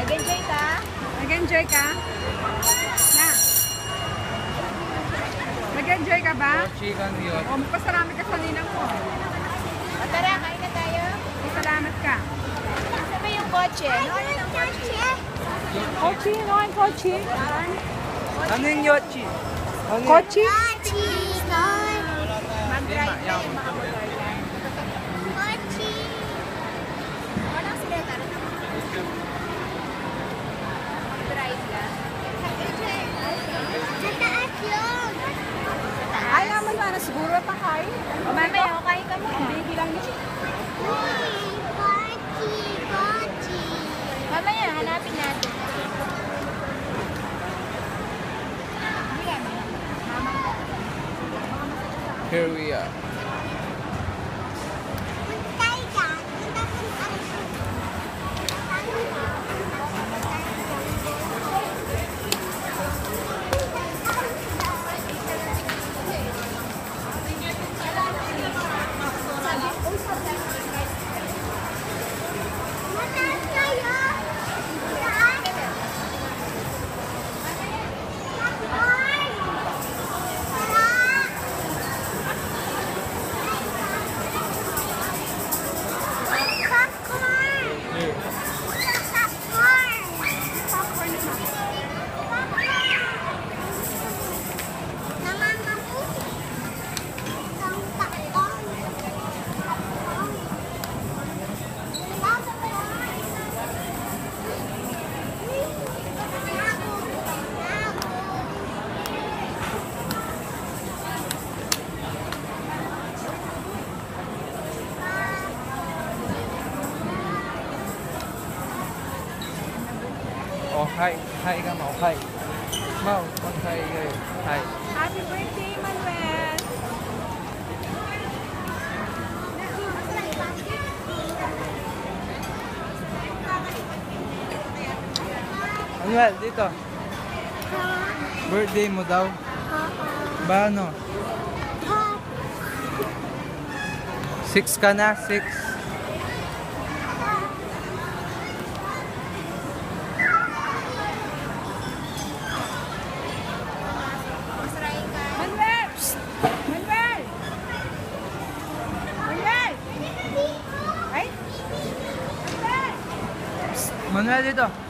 Nag-enjoy ka? Nag-enjoy ka? Na? Nag-enjoy ka ba? Chicken yun. O, magpasalamat ka sa ninang mo. O tara, kain na tayo. Magpasalamat ka. Saan ba yung kotse? No, ano yung kotse? Kochi? No, ang kochi? Ano yung yochi? Ano Kochi? Mag-drive na yung mga mag-drive. Kotse! Walang sila, tara na. Mag-drive ka. Sa taas yun! Ay, naman sana siguro pa kain. Mamaya, kain ka muna. Baby lang yun. Mamaya, hanapin natin. Here we are. Oh, hi. Hi ka, Mau. Hi. Mau, mag-hi kayo. Hi. Happy birthday, Manuel! Manuel, dito. Birthday mo daw. Ba ano? 6 ka na? 6? Manuel! Psst! Manuel! Manuel! Ay! Manuel! Manuel, dito.